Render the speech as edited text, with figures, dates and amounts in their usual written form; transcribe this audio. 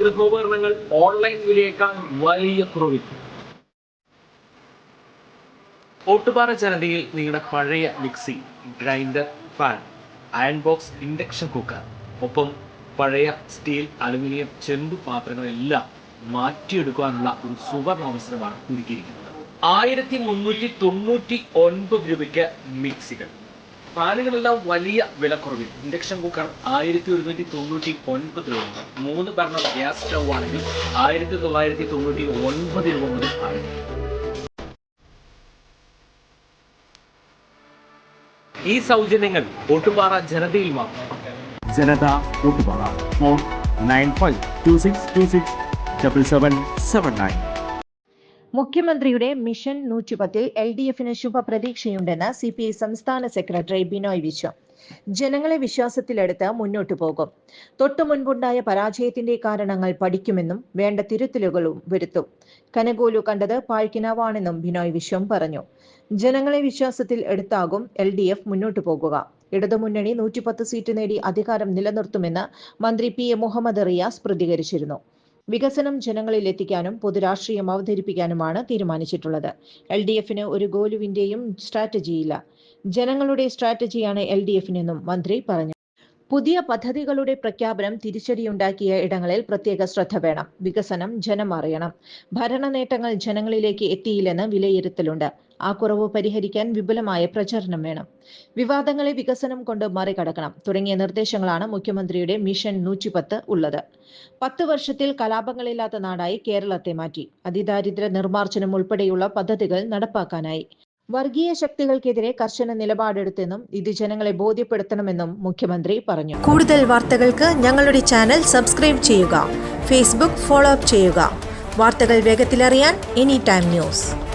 ഗൃഹോപകരണങ്ങൾ online വിലയേക്കാൾ വലിയ കുറവിൽ. ഓട്ടുപാറ ജനതയിൽ നിങ്ങളുടെ പഴയ mixie, grinder, fan, iron box, induction cooker, ഒപ്പം പഴയ സ്റ്റീൽ, അലുമിനിയം, ചെമ്പ് പാത്രങ്ങളെല്ലാം മാറ്റിയെടുക്കാനുള്ള ഒരു സുവർണ അവസരമാണ് ഒരുക്കിയിരിക്കുന്നത്. 1399 രൂപയ്ക്ക് മിക്സികൾ, ഫാനുകളെല്ലാം വലിയ വിലക്കുറവിൽ. ഇൻഡക്ഷൻ കുക്കർ 1199 രൂപ. 3 ബർണർ ഗ്യാസ് സ്റ്റൗ ആണെങ്കിൽ 1999 രൂപ മുതൽ ആരംഭിക്കും. ഈ സൗജന്യങ്ങൾ ഓട്ടുപാറ ജനതയിൽ മാത്രം. ജനത ഓട്ടുപാറ. ഫോൺ 9526267779. മുഖ്യമന്ത്രിയുടെ മിഷൻ 110 LDFന് ശുഭപ്രതീക്ഷയുണ്ടെന്ന് CPI സംസ്ഥാന സെക്രട്ടറി ബിനോയ് വിശ്വം. ജനങ്ങളെ വിശ്വാസത്തിലെടുത്ത് മുന്നോട്ടു പോകും. തൊട്ടു മുൻപുണ്ടായ പരാജയത്തിന്റെ കാരണങ്ങൾ പഠിക്കുമെന്നും വേണ്ട തിരുത്തലുകളും വരുത്തും. കനകോലു കണ്ടത് പാഴ്ക്കിനാവാണെന്നും ബിനോയ് വിശ്വം പറഞ്ഞു. ജനങ്ങളെ വിശ്വാസത്തിൽ എടുത്താകും LDF മുന്നോട്ടു പോകുക. ഇടതുമുന്നണി 110 സീറ്റ് നേടി അധികാരം നിലനിർത്തുമെന്ന് മന്ത്രി PA മുഹമ്മദ് റിയാസ് പ്രതികരിച്ചിരുന്നു. വികസനം ജനങ്ങളിൽ എത്തിക്കാനും പൊതുരാഷ്ട്രീയം അവതരിപ്പിക്കാനുമാണ് തീരുമാനിച്ചിട്ടുള്ളത്. LDFന് ഒരു ഗോലുവിന്റെയും സ്ട്രാറ്റജിയില്ല. ജനങ്ങളുടെ സ്ട്രാറ്റജിയാണ് LDFനെന്നും മന്ത്രി പറഞ്ഞു. പുതിയ പദ്ധതികളുടെ പ്രഖ്യാപനം തിരിച്ചടിയുണ്ടാക്കിയ ഇടങ്ങളിൽ പ്രത്യേക ശ്രദ്ധ വേണം. വികസനം ജനം അറിയണം. ഭരണ നേട്ടങ്ങൾ ജനങ്ങളിലേക്ക് എത്തിയില്ലെന്ന് വിലയിരുത്തലുണ്ട്. ആ കുറവ് പരിഹരിക്കാൻ വിപുലമായ പ്രചരണം വേണം. വിവാദങ്ങളെ വികസനം കൊണ്ട് മറികടക്കണം തുടങ്ങിയ നിർദ്ദേശങ്ങളാണ് മുഖ്യമന്ത്രിയുടെ മിഷൻ 110 ഉള്ളത്. 10 വർഷത്തിൽ കലാപങ്ങളില്ലാത്ത നാടായി കേരളത്തെ മാറ്റി. അതിദാരിദ്ര്യ നിർമ്മാർജ്ജനം ഉൾപ്പെടെയുള്ള പദ്ധതികൾ നടപ്പാക്കാനായി. വർഗീയ ശക്തികൾക്കെതിരെ കർശന നിലപാടെടുത്തെന്നും ഇത് ജനങ്ങളെ ബോധ്യപ്പെടുത്തണമെന്നും മുഖ്യമന്ത്രി പറഞ്ഞു. കൂടുതൽ വാർത്തകൾക്ക് ഞങ്ങളുടെ ചാനൽ സബ്സ്ക്രൈബ് ചെയ്യുക. ഫേസ്ബുക്ക് ഫോളോ അപ്പ് ചെയ്യുക. വാർത്തകൾ വേഗത്തിലറിയാൻ എനി ടൈം ന്യൂസ്.